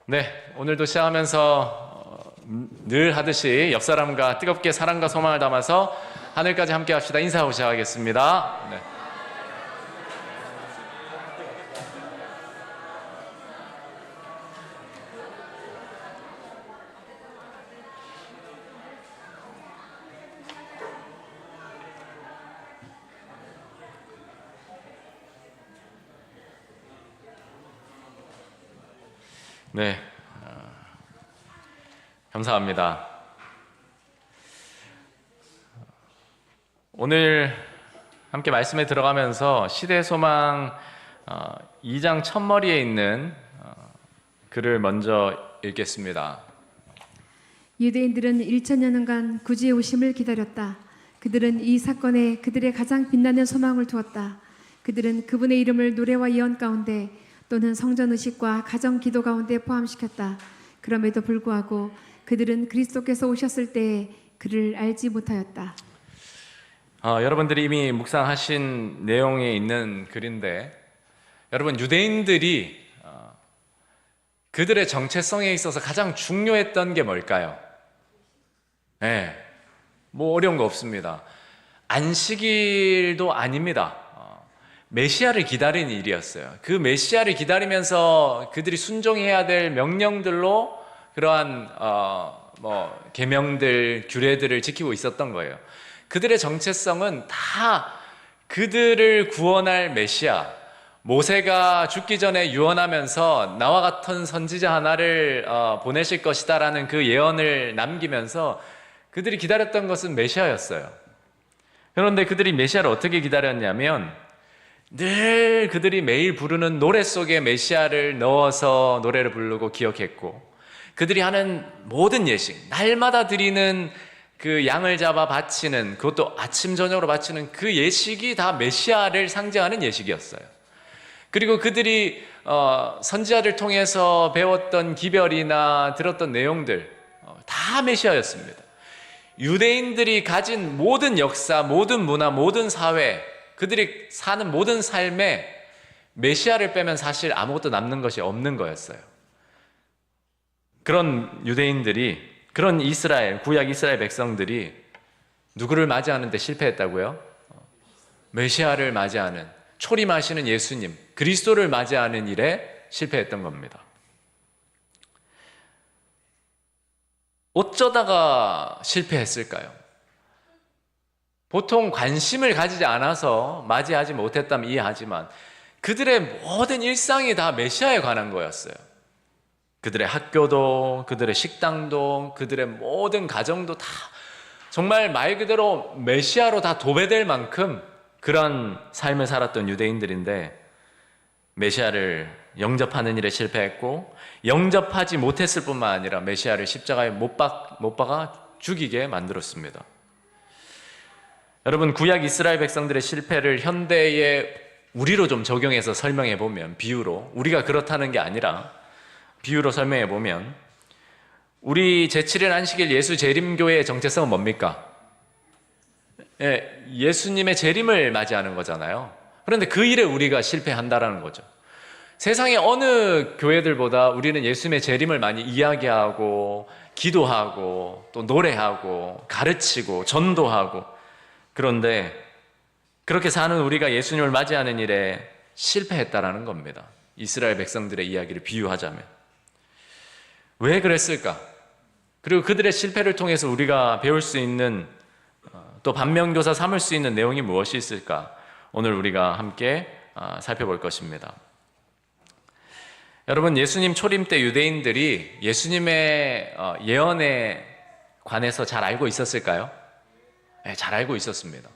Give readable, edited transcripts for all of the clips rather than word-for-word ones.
네, 오늘도 시작하면서 늘 하듯이 옆 사람과 뜨겁게 사랑과 소망을 담아서 하늘까지 함께 합시다. 인사하고 시작하겠습니다. 네. 네, 감사합니다. 오늘 함께 말씀에 들어가면서 시대의 소망 2장 첫머리에 있는 글을 먼저 읽겠습니다. 유대인들은 1000년간 구주의 오심을 기다렸다. 그들은 이 사건에 그들의 가장 빛나는 소망을 두었다. 그들은 그분의 이름을 노래와 예언 가운데 또는 성전 의식과 가정 기도 가운데 포함시켰다. 그럼에도 불구하고 그들은 그리스도께서 오셨을 때에 그를 알지 못하였다. 여러분들이 이미 묵상하신 내용에 있는 글인데, 여러분, 유대인들이 그들의 정체성에 있어서 가장 중요했던 게 뭘까요? 네, 뭐 어려운 거 없습니다. 안식일도 아닙니다. 메시아를 기다리는 일이었어요. 그 메시아를 기다리면서 그들이 순종해야 될 명령들로 그러한 계명들, 규례들을 지키고 있었던 거예요. 그들의 정체성은 다 그들을 구원할 메시아, 모세가 죽기 전에 유언하면서 나와 같은 선지자 하나를 보내실 것이다라는 그 예언을 남기면서 그들이 기다렸던 것은 메시아였어요. 그런데 그들이 메시아를 어떻게 기다렸냐면 늘 그들이 매일 부르는 노래 속에 메시아를 넣어서 노래를 부르고 기억했고, 그들이 하는 모든 예식, 날마다 드리는 그 양을 잡아 바치는, 그것도 아침 저녁으로 바치는 그 예식이 다 메시아를 상징하는 예식이었어요. 그리고 그들이 선지자를 통해서 배웠던 기별이나 들었던 내용들 다 메시아였습니다. 유대인들이 가진 모든 역사, 모든 문화, 모든 사회, 그들이 사는 모든 삶에 메시아를 빼면 사실 아무것도 남는 것이 없는 거였어요. 그런 유대인들이, 그런 이스라엘, 구약 이스라엘 백성들이 누구를 맞이하는 데 실패했다고요? 메시아를 맞이하는, 초림하시는 예수님, 그리스도를 맞이하는 일에 실패했던 겁니다. 어쩌다가 실패했을까요? 보통 관심을 가지지 않아서 맞이하지 못했다면 이해하지만 그들의 모든 일상이 다 메시아에 관한 거였어요. 그들의 학교도, 그들의 식당도, 그들의 모든 가정도 다 정말 말 그대로 메시아로 다 도배될 만큼 그런 삶을 살았던 유대인들인데, 메시아를 영접하는 일에 실패했고, 영접하지 못했을 뿐만 아니라 메시아를 십자가에 못 박아 죽이게 만들었습니다. 여러분, 구약 이스라엘 백성들의 실패를 현대의 우리로 좀 적용해서 설명해 보면, 비유로, 우리가 그렇다는 게 아니라 비유로 설명해 보면, 우리 제7일 안식일 예수 재림교회의 정체성은 뭡니까? 예수님의 재림을 맞이하는 거잖아요. 그런데 그 일에 우리가 실패한다라는 거죠. 세상의 어느 교회들보다 우리는 예수님의 재림을 많이 이야기하고 기도하고 또 노래하고 가르치고 전도하고, 그런데 그렇게 사는 우리가 예수님을 맞이하는 일에 실패했다라는 겁니다. 이스라엘 백성들의 이야기를 비유하자면. 왜 그랬을까? 그리고 그들의 실패를 통해서 우리가 배울 수 있는, 또 반면교사 삼을 수 있는 내용이 무엇이 있을까? 오늘 우리가 함께 살펴볼 것입니다. 여러분, 예수님 초림 때 유대인들이 예수님의 예언에 관해서 잘 알고 있었을까요? 네, 잘 알고 있었습니다.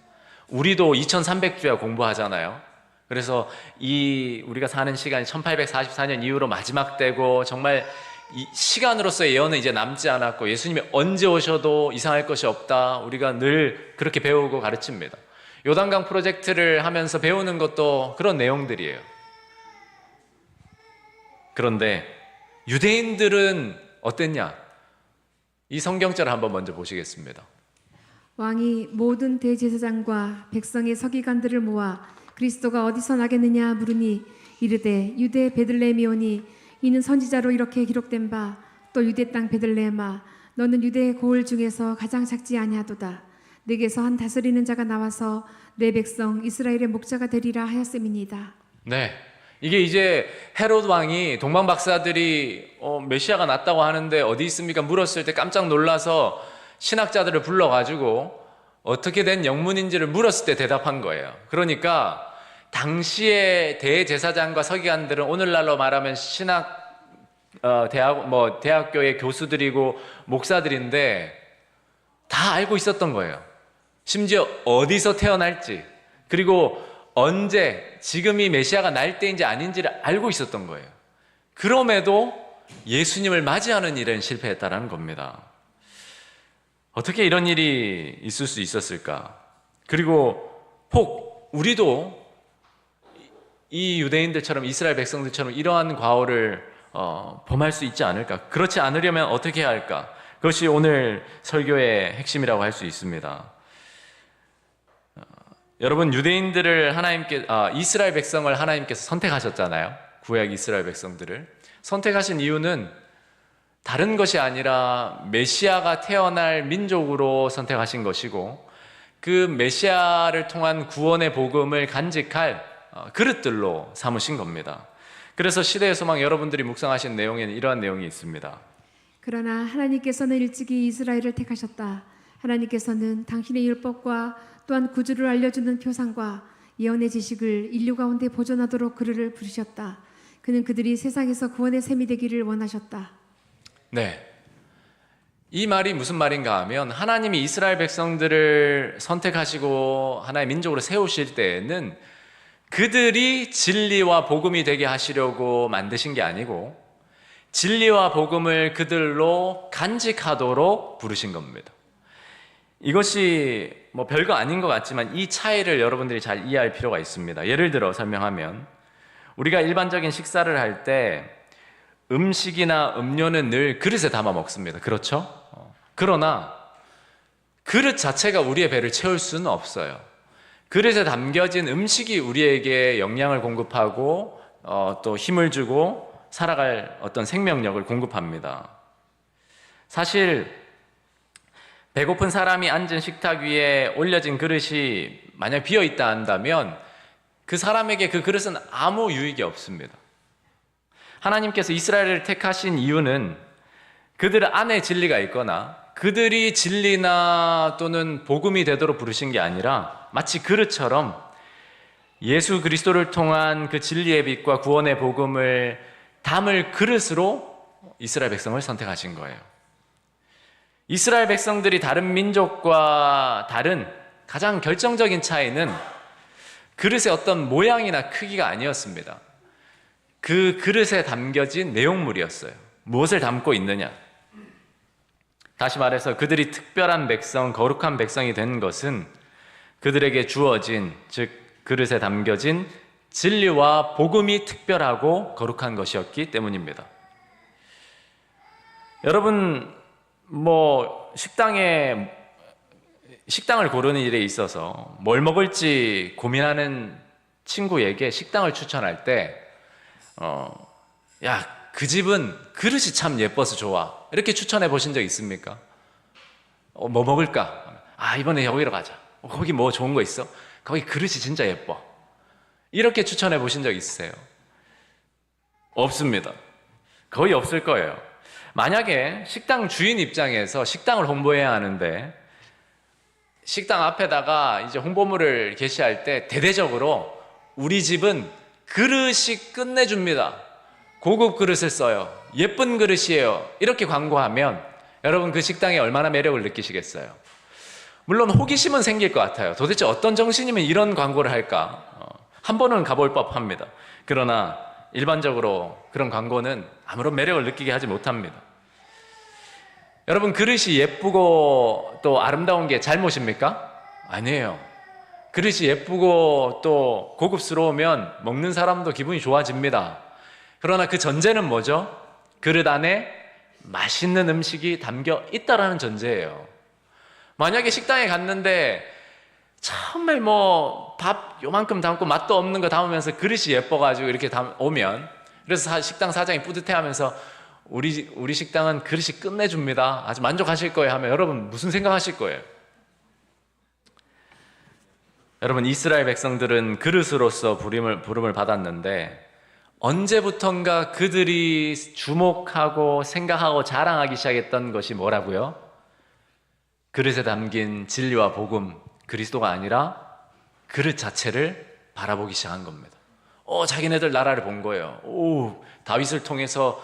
우리도 2300주야 공부하잖아요. 그래서 우리가 사는 시간이 1844년 이후로 마지막 때고, 정말 이 시간으로서의 예언은 이제 남지 않았고, 예수님이 언제 오셔도 이상할 것이 없다, 우리가 늘 그렇게 배우고 가르칩니다. 요단강 프로젝트를 하면서 배우는 것도 그런 내용들이에요. 그런데 유대인들은 어땠냐? 이 성경절을 한번 먼저 보시겠습니다. 왕이 모든 대제사장과 백성의 서기관들을 모아 그리스도가 어디서 나겠느냐 물으니 이르되 유대 베들레헴이오니 이는 선지자로 이렇게 기록된 바 또 유대 땅 베들레헴아 너는 유대 고을 중에서 가장 작지 아니하도다. 내게서 한 다스리는 자가 나와서 내 백성 이스라엘의 목자가 되리라 하였음이니이다. 네, 이게 이제 헤롯 왕이 동방 박사들이 메시아가 났다고 하는데 어디 있습니까? 물었을 때 깜짝 놀라서 신학자들을 불러가지고 어떻게 된 영문인지를 물었을 때 대답한 거예요. 그러니까 당시의 대제사장과 서기관들은 오늘날로 말하면 대학교의 교수들이고 목사들인데 다 알고 있었던 거예요. 심지어 어디서 태어날지, 그리고 언제, 지금이 메시아가 날 때인지 아닌지를 알고 있었던 거예요. 그럼에도 예수님을 맞이하는 일은 실패했다라는 겁니다. 어떻게 이런 일이 있을 수 있었을까? 그리고 혹 우리도 이 유대인들처럼, 이스라엘 백성들처럼 이러한 과오를 범할 수 있지 않을까? 그렇지 않으려면 어떻게 해야 할까? 그것이 오늘 설교의 핵심이라고 할 수 있습니다. 여러분, 유대인들을 이스라엘 백성을 하나님께서 선택하셨잖아요. 구약 이스라엘 백성들을 선택하신 이유는 다른 것이 아니라 메시아가 태어날 민족으로 선택하신 것이고, 그 메시아를 통한 구원의 복음을 간직할 그릇들로 삼으신 겁니다. 그래서 시대의 소망, 여러분들이 묵상하신 내용에는 이러한 내용이 있습니다. 그러나 하나님께서는 일찍이 이스라엘을 택하셨다. 하나님께서는 당신의 율법과 또한 구주를 알려주는 표상과 예언의 지식을 인류 가운데 보존하도록 그를 부르셨다. 그는 그들이 세상에서 구원의 셈이 되기를 원하셨다. 네, 이 말이 무슨 말인가 하면, 하나님이 이스라엘 백성들을 선택하시고 하나의 민족으로 세우실 때에는 그들이 진리와 복음이 되게 하시려고 만드신 게 아니고 진리와 복음을 그들로 간직하도록 부르신 겁니다. 이것이 별거 아닌 것 같지만 이 차이를 여러분들이 잘 이해할 필요가 있습니다. 예를 들어 설명하면, 우리가 일반적인 식사를 할 때 음식이나 음료는 늘 그릇에 담아 먹습니다. 그렇죠? 그러나 그릇 자체가 우리의 배를 채울 수는 없어요. 그릇에 담겨진 음식이 우리에게 영양을 공급하고 또 힘을 주고 살아갈 어떤 생명력을 공급합니다. 사실 배고픈 사람이 앉은 식탁 위에 올려진 그릇이 만약 비어있다 한다면 그 사람에게 그 그릇은 아무 유익이 없습니다. 하나님께서 이스라엘을 택하신 이유는 그들 안에 진리가 있거나 그들이 진리나 또는 복음이 되도록 부르신 게 아니라 마치 그릇처럼 예수 그리스도를 통한 그 진리의 빛과 구원의 복음을 담을 그릇으로 이스라엘 백성을 선택하신 거예요. 이스라엘 백성들이 다른 민족과 다른 가장 결정적인 차이는 그릇의 어떤 모양이나 크기가 아니었습니다. 그 그릇에 담겨진 내용물이었어요. 무엇을 담고 있느냐. 다시 말해서 그들이 특별한 백성, 거룩한 백성이 된 것은 그들에게 주어진, 즉 그릇에 담겨진 진리와 복음이 특별하고 거룩한 것이었기 때문입니다. 여러분, 식당을 고르는 일에 있어서 뭘 먹을지 고민하는 친구에게 식당을 추천할 때 그 집은 그릇이 참 예뻐서 좋아, 이렇게 추천해 보신 적 있습니까? 뭐 먹을까? 이번에 여기로 가자. 거기 뭐 좋은 거 있어? 거기 그릇이 진짜 예뻐. 이렇게 추천해 보신 적 있으세요? 없습니다. 거의 없을 거예요. 만약에 식당 주인 입장에서 식당을 홍보해야 하는데 식당 앞에다가 이제 홍보물을 게시할 때 대대적으로 우리 집은 그릇이 끝내줍니다. 고급 그릇을 써요. 예쁜 그릇이에요. 이렇게 광고하면 여러분 그 식당에 얼마나 매력을 느끼시겠어요? 물론 호기심은 생길 것 같아요. 도대체 어떤 정신이면 이런 광고를 할까? 한 번은 가볼 법합니다. 그러나 일반적으로 그런 광고는 아무런 매력을 느끼게 하지 못합니다. 여러분, 그릇이 예쁘고 또 아름다운 게 잘못입니까? 아니에요. 그릇이 예쁘고 또 고급스러우면 먹는 사람도 기분이 좋아집니다. 그러나 그 전제는 뭐죠? 그릇 안에 맛있는 음식이 담겨 있다라는 전제예요. 만약에 식당에 갔는데 정말 밥 요만큼 담고 맛도 없는 거 담으면서 그릇이 예뻐가지고 이렇게 오면 그래서 식당 사장이 뿌듯해하면서 우리 식당은 그릇이 끝내줍니다. 아주 만족하실 거예요 하면 여러분 무슨 생각하실 거예요? 여러분, 이스라엘 백성들은 그릇으로서 부름을 받았는데 언제부턴가 그들이 주목하고 생각하고 자랑하기 시작했던 것이 뭐라고요? 그릇에 담긴 진리와 복음, 그리스도가 아니라 그릇 자체를 바라보기 시작한 겁니다. 자기네들 나라를 본 거예요. 다윗을 통해서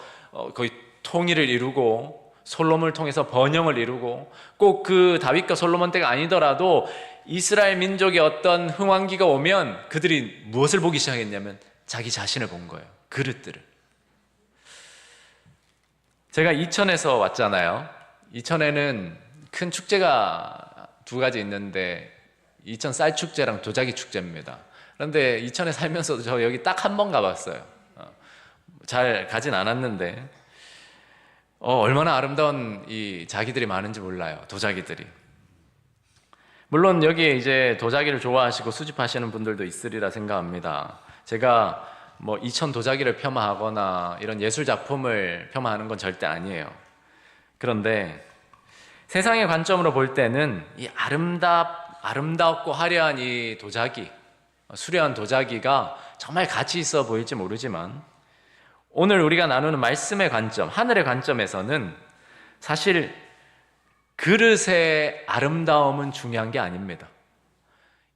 거의 통일을 이루고 솔로몬을 통해서 번영을 이루고 꼭 그 다윗과 솔로몬 때가 아니더라도 이스라엘 민족의 어떤 흥왕기가 오면 그들이 무엇을 보기 시작했냐면 자기 자신을 본 거예요. 그릇들을. 제가 이천에서 왔잖아요. 이천에는 큰 축제가 두 가지 있는데 이천 쌀축제랑 도자기 축제입니다. 그런데 이천에 살면서도 저 여기 딱 한 번 가봤어요. 잘 가진 않았는데 얼마나 아름다운 이 자기들이 많은지 몰라요. 도자기들이. 물론 여기에 이제 도자기를 좋아하시고 수집하시는 분들도 있으리라 생각합니다. 제가 뭐 이천 도자기를 폄하하거나 이런 예술 작품을 폄하하는 건 절대 아니에요. 그런데 세상의 관점으로 볼 때는 이 아름답고 화려한 이 도자기, 수려한 도자기가 정말 가치 있어 보일지 모르지만 오늘 우리가 나누는 말씀의 관점, 하늘의 관점에서는 사실 그릇의 아름다움은 중요한 게 아닙니다.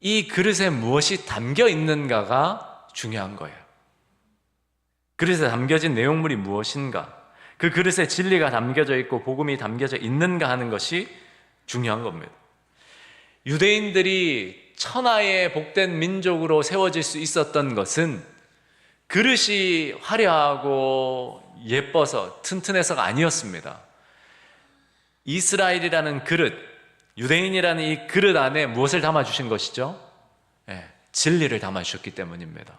이 그릇에 무엇이 담겨 있는가가 중요한 거예요. 그릇에 담겨진 내용물이 무엇인가, 그 그릇에 진리가 담겨져 있고 복음이 담겨져 있는가 하는 것이 중요한 겁니다. 유대인들이 천하의 복된 민족으로 세워질 수 있었던 것은 그릇이 화려하고 예뻐서 튼튼해서가 아니었습니다. 이스라엘이라는 그릇, 유대인이라는 이 그릇 안에 무엇을 담아주신 것이죠? 진리를 담아주셨기 때문입니다.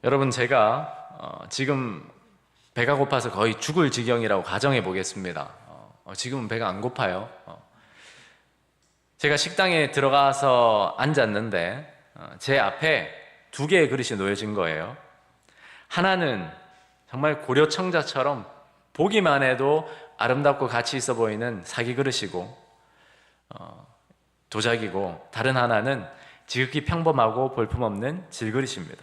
여러분, 제가 지금 배가 고파서 거의 죽을 지경이라고 가정해 보겠습니다. 지금은 배가 안 고파요. 제가 식당에 들어가서 앉았는데 제 앞에 두 개의 그릇이 놓여진 거예요. 하나는 정말 고려청자처럼 보기만 해도 아름답고 가치 있어 보이는 사기 그릇이고 도자기고, 다른 하나는 지극히 평범하고 볼품없는 질그릇입니다.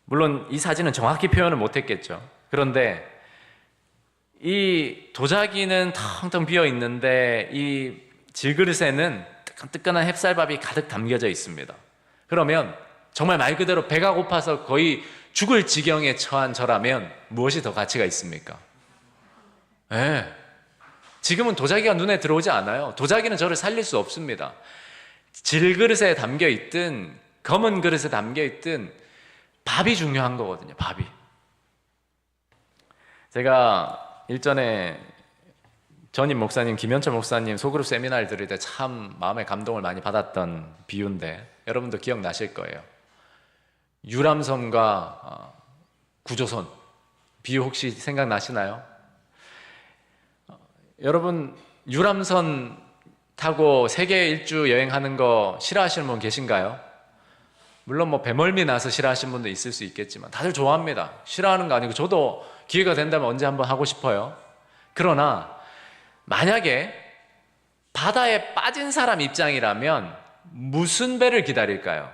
물론 이 사진은 정확히 표현을 못했겠죠. 그런데 이 도자기는 텅텅 비어 있는데 이 질그릇에는 뜨끈뜨끈한 햅쌀밥이 가득 담겨져 있습니다. 그러면 정말 말 그대로 배가 고파서 거의 죽을 지경에 처한 저라면 무엇이 더 가치가 있습니까? 지금은 도자기가 눈에 들어오지 않아요. 도자기는 저를 살릴 수 없습니다. 질그릇에 담겨 있든 검은 그릇에 담겨 있든 밥이 중요한 거거든요. 밥이. 제가 일전에 전임 목사님, 김현철 목사님 소그룹 세미나를 들을 때 참 마음에 감동을 많이 받았던 비유인데 여러분도 기억나실 거예요. 유람선과 구조선 비유 혹시 생각나시나요? 여러분, 유람선 타고 세계 일주 여행하는 거 싫어하시는 분 계신가요? 물론 뭐 배멀미 나서 싫어하시는 분도 있을 수 있겠지만 다들 좋아합니다. 싫어하는 거 아니고 저도 기회가 된다면 언제 한번 하고 싶어요. 그러나 만약에 바다에 빠진 사람 입장이라면 무슨 배를 기다릴까요?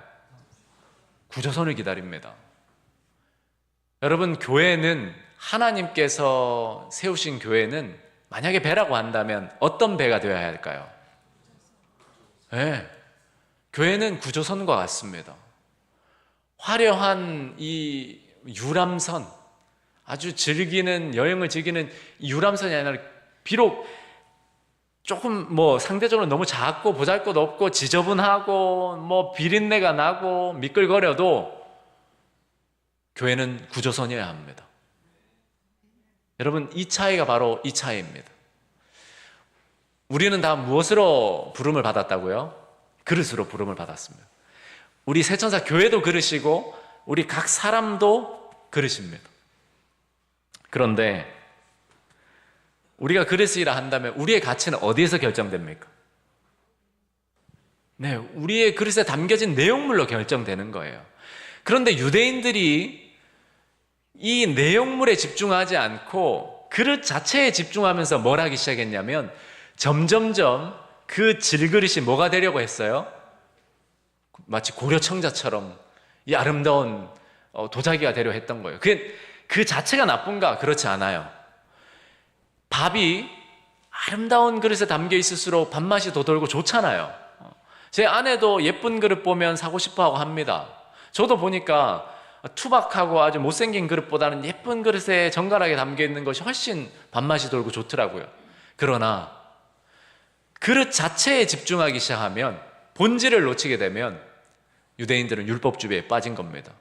구조선을 기다립니다. 여러분, 교회는, 하나님께서 세우신 교회는 만약에 배라고 한다면 어떤 배가 되어야 할까요? 교회는 구조선과 같습니다. 화려한 이 유람선, 아주 여행을 즐기는 유람선이 아니라 비록 조금 뭐 상대적으로 너무 작고 보잘것없고 지저분하고 뭐 비린내가 나고 미끌거려도 교회는 구조선이어야 합니다. 여러분, 이 차이가 바로 이 차이입니다. 우리는 다 무엇으로 부름을 받았다고요? 그릇으로 부름을 받았습니다. 우리 새천사 교회도 그릇이고 우리 각 사람도 그릇입니다. 그런데 우리가 그릇이라 한다면 우리의 가치는 어디에서 결정됩니까? 우리의 그릇에 담겨진 내용물로 결정되는 거예요. 그런데 유대인들이 이 내용물에 집중하지 않고 그릇 자체에 집중하면서 뭘 하기 시작했냐면 점점점 그 질그릇이 뭐가 되려고 했어요? 마치 고려청자처럼 이 아름다운 도자기가 되려 했던 거예요. 그 자체가 나쁜가? 그렇지 않아요. 밥이 아름다운 그릇에 담겨 있을수록 밥맛이 더 돌고 좋잖아요. 제 아내도 예쁜 그릇 보면 사고 싶어 하고 합니다. 저도 보니까 투박하고 아주 못생긴 그릇보다는 예쁜 그릇에 정갈하게 담겨 있는 것이 훨씬 밥맛이 돌고 좋더라고요. 그러나 그릇 자체에 집중하기 시작하면, 본질을 놓치게 되면 유대인들은 율법주의에 빠진 겁니다.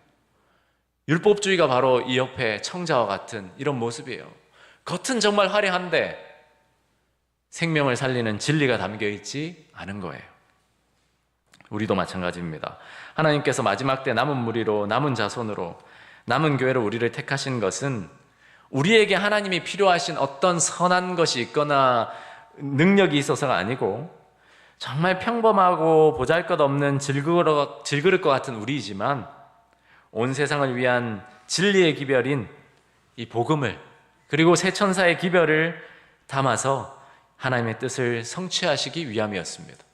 율법주의가 바로 이 옆에 청자와 같은 이런 모습이에요. 겉은 정말 화려한데 생명을 살리는 진리가 담겨 있지 않은 거예요. 우리도 마찬가지입니다. 하나님께서 마지막 때 남은 무리로, 남은 자손으로, 남은 교회로 우리를 택하신 것은 우리에게 하나님이 필요하신 어떤 선한 것이 있거나 능력이 있어서가 아니고 정말 평범하고 보잘것없는 질그릇과 같은 우리이지만 온 세상을 위한 진리의 기별인 이 복음을, 그리고 새 천사의 기별을 담아서 하나님의 뜻을 성취하시기 위함이었습니다.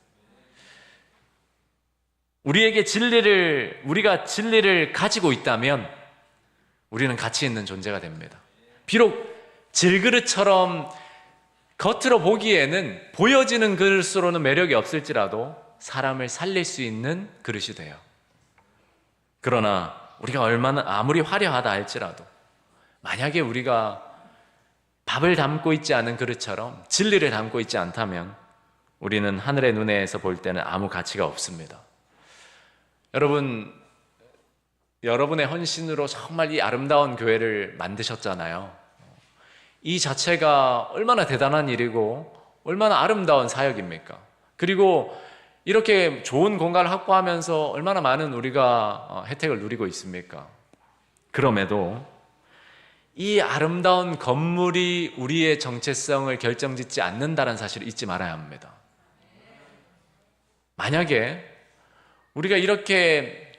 우리가 진리를 가지고 있다면 우리는 가치 있는 존재가 됩니다. 비록 질그릇처럼 겉으로 보기에는 보여지는 그릇으로는 매력이 없을지라도 사람을 살릴 수 있는 그릇이 돼요. 그러나 우리가 아무리 화려하다 할지라도 만약에 우리가 밥을 담고 있지 않은 그릇처럼 진리를 담고 있지 않다면 우리는 하늘의 눈에서 볼 때는 아무 가치가 없습니다. 여러분의 헌신으로 정말 이 아름다운 교회를 만드셨잖아요. 이 자체가 얼마나 대단한 일이고 얼마나 아름다운 사역입니까? 그리고 이렇게 좋은 공간을 확보하면서 얼마나 많은 우리가 혜택을 누리고 있습니까? 그럼에도 이 아름다운 건물이 우리의 정체성을 결정짓지 않는다는 사실을 잊지 말아야 합니다. 만약에 우리가 이렇게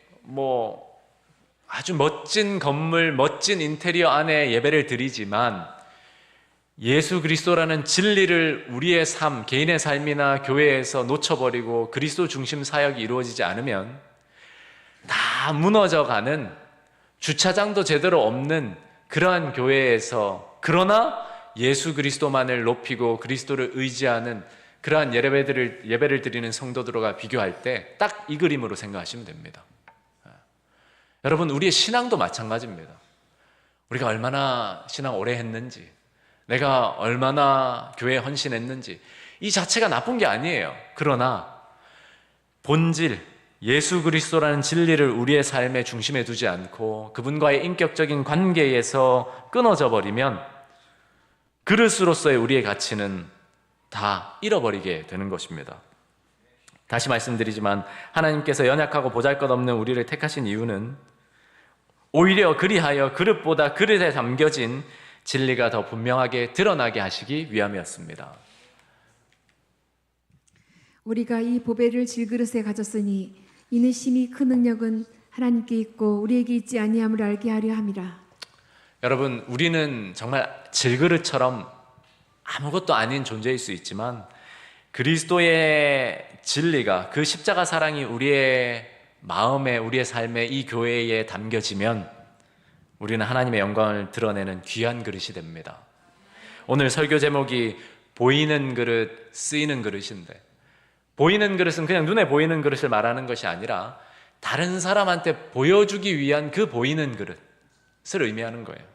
아주 멋진 건물, 멋진 인테리어 안에 예배를 드리지만 예수 그리스도라는 진리를 우리의 삶, 개인의 삶이나 교회에서 놓쳐버리고 그리스도 중심 사역이 이루어지지 않으면 다 무너져가는, 주차장도 제대로 없는 그러한 교회에서, 그러나 예수 그리스도만을 높이고 그리스도를 의지하는 그러한 예배를 드리는 성도들과 비교할 때 딱 이 그림으로 생각하시면 됩니다. 여러분, 우리의 신앙도 마찬가지입니다. 우리가 얼마나 신앙 오래 했는지, 내가 얼마나 교회에 헌신했는지, 이 자체가 나쁜 게 아니에요. 그러나 본질, 예수 그리스도라는 진리를 우리의 삶의 중심에 두지 않고 그분과의 인격적인 관계에서 끊어져 버리면 그릇으로서의 우리의 가치는 다 잃어버리게 되는 것입니다. 다시 말씀드리지만 하나님께서 연약하고 보잘것없는 우리를 택하신 이유는 오히려 그리하여 그릇보다 그릇에 담겨진 진리가 더 분명하게 드러나게 하시기 위함이었습니다. 우리가 이 보배를 질그릇에 가졌으니 이는 심히 큰 능력은 하나님께 있고 우리에게 있지 아니함을 알게 하려 함이라. 여러분, 우리는 정말 질그릇처럼 아무것도 아닌 존재일 수 있지만 그리스도의 진리가, 그 십자가 사랑이 우리의 마음에, 우리의 삶에, 이 교회에 담겨지면 우리는 하나님의 영광을 드러내는 귀한 그릇이 됩니다. 오늘 설교 제목이 보이는 그릇, 쓰이는 그릇인데, 보이는 그릇은 그냥 눈에 보이는 그릇을 말하는 것이 아니라 다른 사람한테 보여주기 위한 그 보이는 그릇을 의미하는 거예요.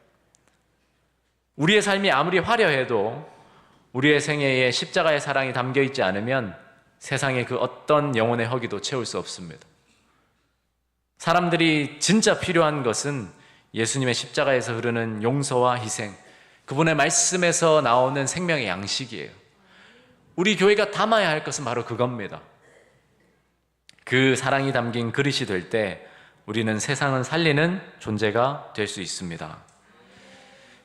우리의 삶이 아무리 화려해도 우리의 생애에 십자가의 사랑이 담겨 있지 않으면 세상의 그 어떤 영혼의 허기도 채울 수 없습니다. 사람들이 진짜 필요한 것은 예수님의 십자가에서 흐르는 용서와 희생, 그분의 말씀에서 나오는 생명의 양식이에요. 우리 교회가 담아야 할 것은 바로 그겁니다. 그 사랑이 담긴 그릇이 될 때 우리는 세상을 살리는 존재가 될 수 있습니다.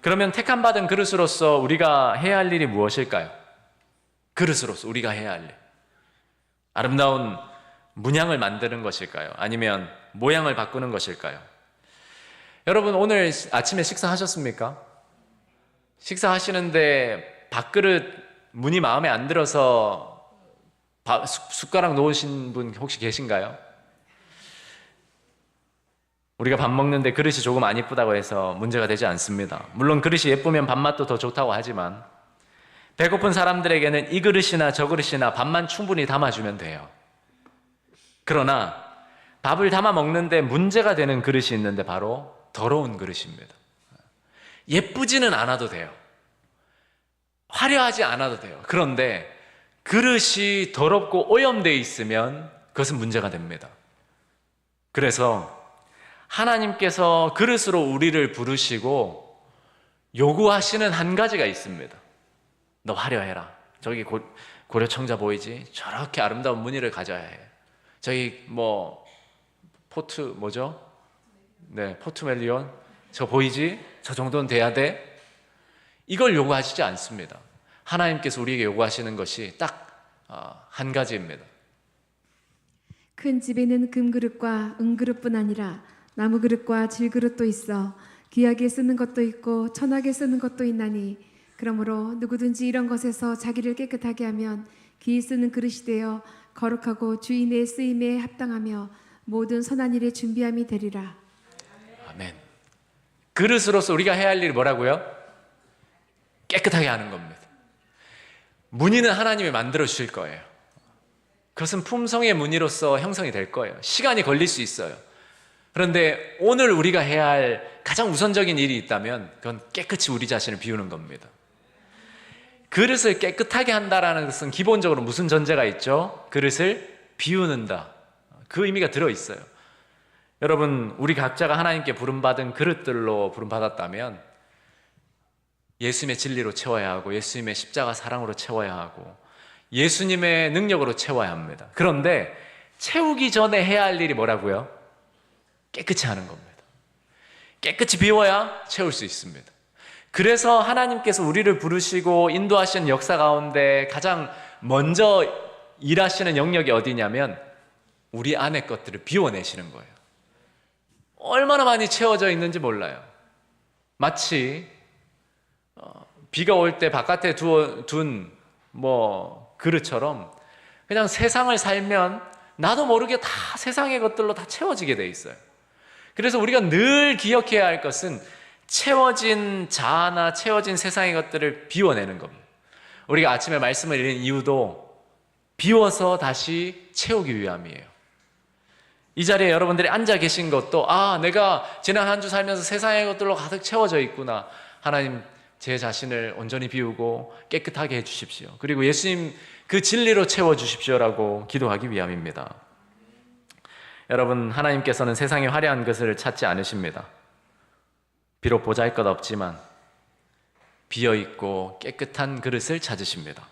그러면 택함받은 그릇으로서 우리가 해야 할 일이 무엇일까요? 그릇으로서 우리가 해야 할 일, 아름다운 문양을 만드는 것일까요? 아니면 모양을 바꾸는 것일까요? 여러분, 오늘 아침에 식사하셨습니까? 식사하시는데 밥그릇 문이 마음에 안 들어서 숟가락 놓으신 분 혹시 계신가요? 우리가 밥 먹는데 그릇이 조금 안 이쁘다고 해서 문제가 되지 않습니다. 물론 그릇이 예쁘면 밥맛도 더 좋다고 하지만 배고픈 사람들에게는 이 그릇이나 저 그릇이나 밥만 충분히 담아주면 돼요. 그러나 밥을 담아 먹는데 문제가 되는 그릇이 있는데 바로 더러운 그릇입니다. 예쁘지는 않아도 돼요. 화려하지 않아도 돼요. 그런데 그릇이 더럽고 오염되어 있으면 그것은 문제가 됩니다. 그래서 하나님께서 그릇으로 우리를 부르시고 요구하시는 한 가지가 있습니다. 너 화려해라. 저기 고려 청자 보이지? 저렇게 아름다운 무늬를 가져야 해. 저기 포트멜리온 저 보이지? 저 정도는 돼야 돼. 이걸 요구하시지 않습니다. 하나님께서 우리에게 요구하시는 것이 딱 한 가지입니다. 큰 집에는 금그릇과 은그릇뿐 아니라 나무그릇과 질그릇도 있어 귀하게 쓰는 것도 있고 천하게 쓰는 것도 있나니 그러므로 누구든지 이런 것에서 자기를 깨끗하게 하면 귀히 쓰는 그릇이 되어 거룩하고 주인의 쓰임에 합당하며 모든 선한 일에 준비함이 되리라. 아멘. 그릇으로서 우리가 해야 할 일이 뭐라고요? 깨끗하게 하는 겁니다. 무늬는 하나님이 만들어 주실 거예요. 그것은 품성의 무늬로서 형성이 될 거예요. 시간이 걸릴 수 있어요. 그런데 오늘 우리가 해야 할 가장 우선적인 일이 있다면 그건 깨끗이 우리 자신을 비우는 겁니다. 그릇을 깨끗하게 한다라는 것은 기본적으로 무슨 전제가 있죠? 그릇을 비우는다. 그 의미가 들어있어요. 여러분, 우리 각자가 하나님께 부름받은 그릇들로 부름받았다면 예수님의 진리로 채워야 하고 예수님의 십자가 사랑으로 채워야 하고 예수님의 능력으로 채워야 합니다. 그런데 채우기 전에 해야 할 일이 뭐라고요? 깨끗이 하는 겁니다. 깨끗이 비워야 채울 수 있습니다. 그래서 하나님께서 우리를 부르시고 인도하시는 역사 가운데 가장 먼저 일하시는 영역이 어디냐면 우리 안의 것들을 비워내시는 거예요. 얼마나 많이 채워져 있는지 몰라요. 마치 비가 올 때 바깥에 둔 그릇처럼 그냥 세상을 살면 나도 모르게 다 세상의 것들로 다 채워지게 돼 있어요. 그래서 우리가 늘 기억해야 할 것은 채워진 자아나 채워진 세상의 것들을 비워내는 겁니다. 우리가 아침에 말씀을 읽는 이유도 비워서 다시 채우기 위함이에요. 이 자리에 여러분들이 앉아 계신 것도 내가 지난 한 주 살면서 세상의 것들로 가득 채워져 있구나. 하나님, 제 자신을 온전히 비우고 깨끗하게 해주십시오. 그리고 예수님 그 진리로 채워주십시오라고 기도하기 위함입니다. 여러분, 하나님께서는 세상의 화려한 것을 찾지 않으십니다. 비록 보잘것없지만 비어있고 깨끗한 그릇을 찾으십니다.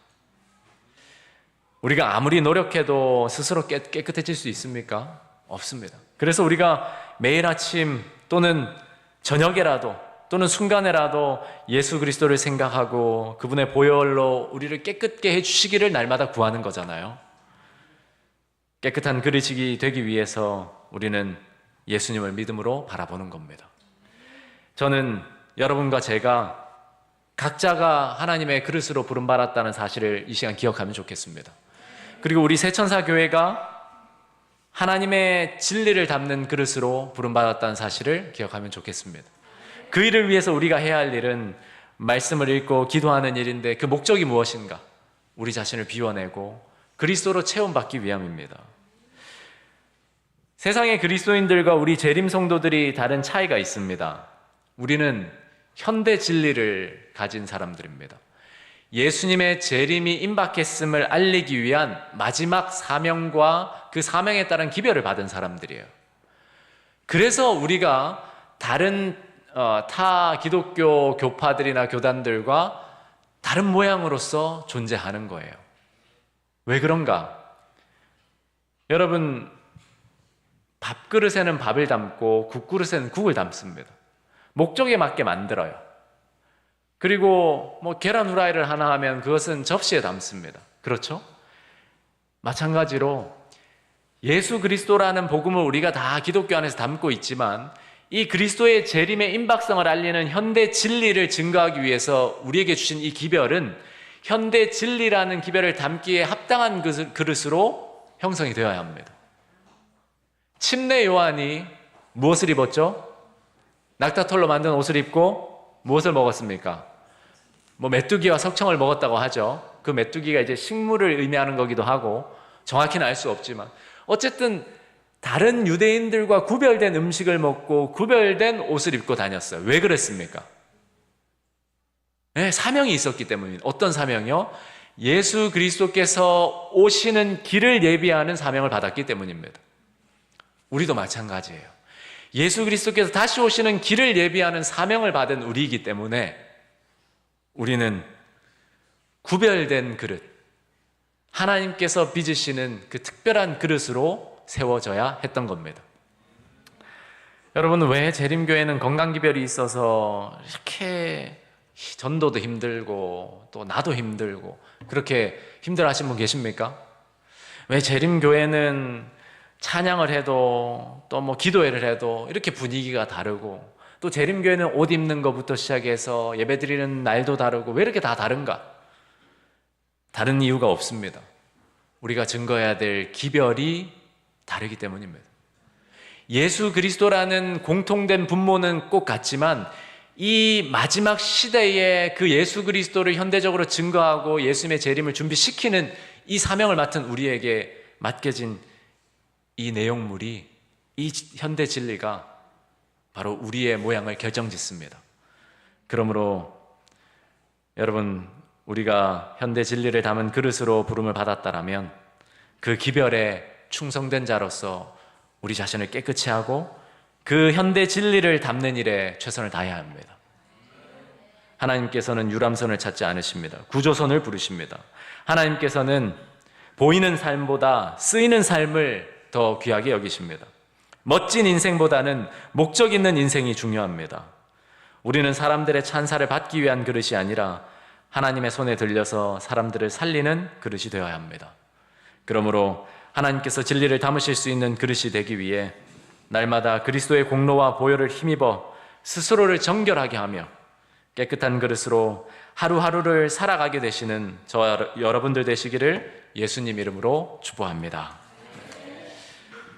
우리가 아무리 노력해도 스스로 깨끗해질 수 있습니까? 없습니다. 그래서 우리가 매일 아침 또는 저녁에라도 또는 순간에라도 예수 그리스도를 생각하고 그분의 보혈로 우리를 깨끗게 해주시기를 날마다 구하는 거잖아요. 깨끗한 그릇이 되기 위해서 우리는 예수님을 믿음으로 바라보는 겁니다. 저는 여러분과 제가 각자가 하나님의 그릇으로 부름받았다는 사실을 이 시간 기억하면 좋겠습니다. 그리고 우리 새천사 교회가 하나님의 진리를 담는 그릇으로 부름받았다는 사실을 기억하면 좋겠습니다. 그 일을 위해서 우리가 해야 할 일은 말씀을 읽고 기도하는 일인데 그 목적이 무엇인가? 우리 자신을 비워내고 그리스도로 체험받기 위함입니다. 세상의 그리스도인들과 우리 재림 성도들이 다른 차이가 있습니다. 우리는 현대 진리를 가진 사람들입니다. 예수님의 재림이 임박했음을 알리기 위한 마지막 사명과 그 사명에 따른 기별을 받은 사람들이에요. 그래서 우리가 다른 타 기독교 교파들이나 교단들과 다른 모양으로서 존재하는 거예요. 왜 그런가? 여러분, 밥그릇에는 밥을 담고 국그릇에는 국을 담습니다. 목적에 맞게 만들어요. 그리고 계란 후라이를 하나 하면 그것은 접시에 담습니다. 그렇죠? 마찬가지로 예수 그리스도라는 복음을 우리가 다 기독교 안에서 담고 있지만 이 그리스도의 재림의 임박성을 알리는 현대 진리를 증거하기 위해서 우리에게 주신 이 기별은 현대 진리라는 기별을 담기에 합당한 그릇으로 형성이 되어야 합니다. 침례 요한이 무엇을 입었죠? 낙타털로 만든 옷을 입고 무엇을 먹었습니까? 메뚜기와 석청을 먹었다고 하죠. 그 메뚜기가 이제 식물을 의미하는 거기도 하고 정확히는 알 수 없지만 어쨌든 다른 유대인들과 구별된 음식을 먹고 구별된 옷을 입고 다녔어요. 왜 그랬습니까? 네, 사명이 있었기 때문입니다. 어떤 사명이요? 예수 그리스도께서 오시는 길을 예비하는 사명을 받았기 때문입니다. 우리도 마찬가지예요. 예수 그리스도께서 다시 오시는 길을 예비하는 사명을 받은 우리이기 때문에 우리는 구별된 그릇, 하나님께서 빚으시는 그 특별한 그릇으로 세워져야 했던 겁니다. 여러분, 왜 재림교회는 건강기별이 있어서 이렇게 전도도 힘들고 또 나도 힘들고 그렇게 힘들어하신 분 계십니까? 왜 재림교회는 찬양을 해도 또 기도회를 해도 이렇게 분위기가 다르고 또 재림교회는 옷 입는 것부터 시작해서 예배드리는 날도 다르고 왜 이렇게 다 다른가? 다른 이유가 없습니다. 우리가 증거해야 될 기별이 다르기 때문입니다. 예수 그리스도라는 공통된 분모는 꼭 같지만 이 마지막 시대에 그 예수 그리스도를 현대적으로 증거하고 예수님의 재림을 준비시키는 이 사명을 맡은 우리에게 맡겨진 이 내용물이, 이 현대 진리가 바로 우리의 모양을 결정짓습니다. 그러므로 여러분, 우리가 현대 진리를 담은 그릇으로 부름을 받았다라면 그 기별에 충성된 자로서 우리 자신을 깨끗이 하고 그 현대 진리를 담는 일에 최선을 다해야 합니다. 하나님께서는 유람선을 찾지 않으십니다. 구조선을 부르십니다. 하나님께서는 보이는 삶보다 쓰이는 삶을 더 귀하게 여기십니다. 멋진 인생보다는 목적 있는 인생이 중요합니다. 우리는 사람들의 찬사를 받기 위한 그릇이 아니라 하나님의 손에 들려서 사람들을 살리는 그릇이 되어야 합니다. 그러므로 하나님께서 진리를 담으실 수 있는 그릇이 되기 위해 날마다 그리스도의 공로와 보혈을 힘입어 스스로를 정결하게 하며 깨끗한 그릇으로 하루하루를 살아가게 되시는 저와 여러분들 되시기를 예수님 이름으로 축복합니다.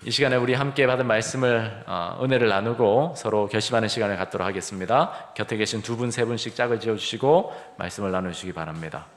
이 시간에 우리 함께 받은 말씀을 은혜를 나누고 서로 결심하는 시간을 갖도록 하겠습니다. 곁에 계신 두 분, 세 분씩 짝을 지어주시고 말씀을 나누시기 바랍니다.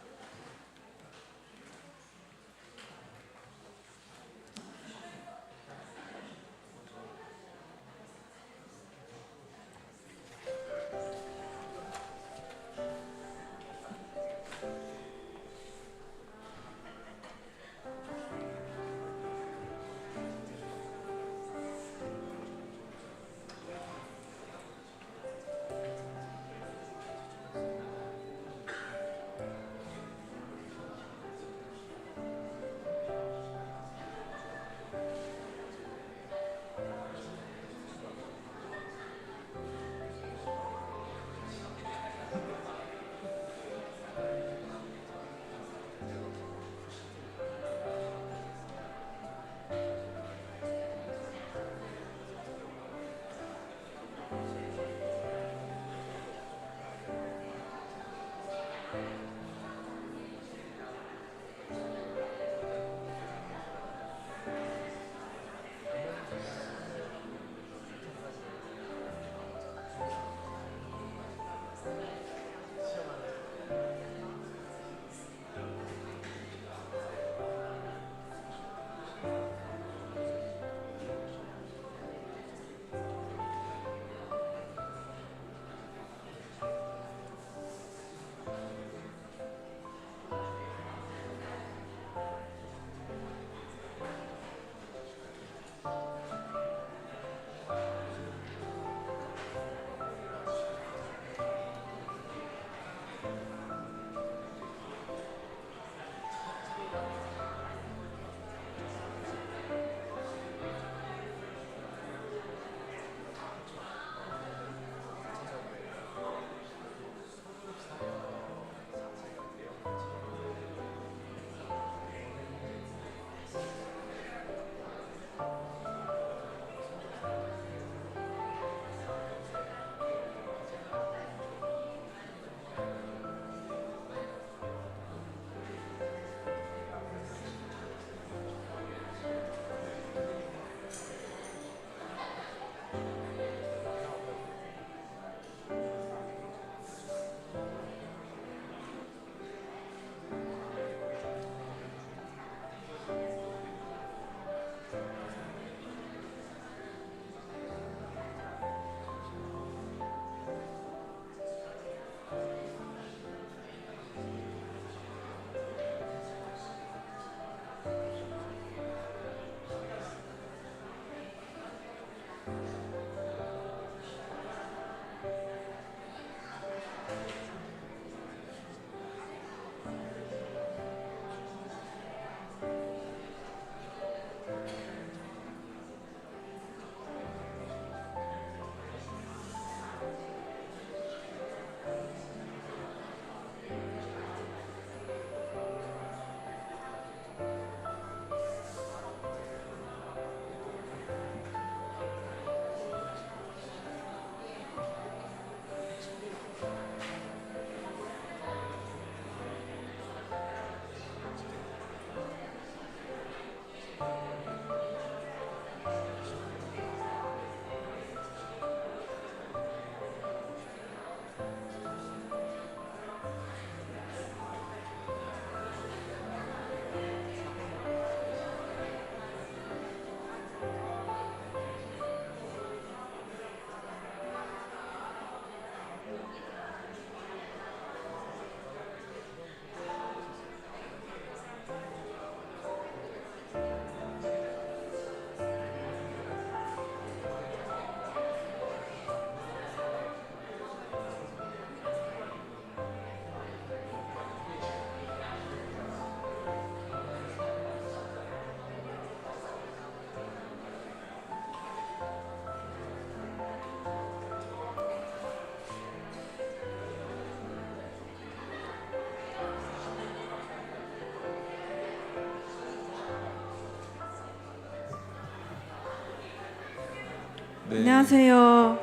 네. 안녕하세요.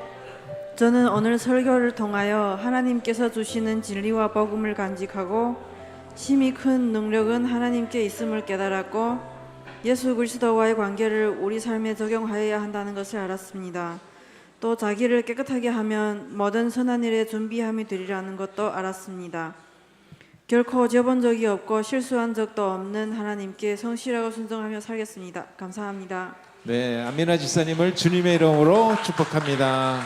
저는 오늘 설교를 통하여 하나님께서 주시는 진리와 복음을 간직하고 심히 큰 능력은 하나님께 있음을 깨달았고 예수 그리스도와의 관계를 우리 삶에 적용하여야 한다는 것을 알았습니다. 또 자기를 깨끗하게 하면 모든 선한 일에 준비함이 되리라는 것도 알았습니다. 결코 지어본 적이 없고 실수한 적도 없는 하나님께 성실하고 순종하며 살겠습니다. 감사합니다. 네, 안민아 집사님을 주님의 이름으로 축복합니다.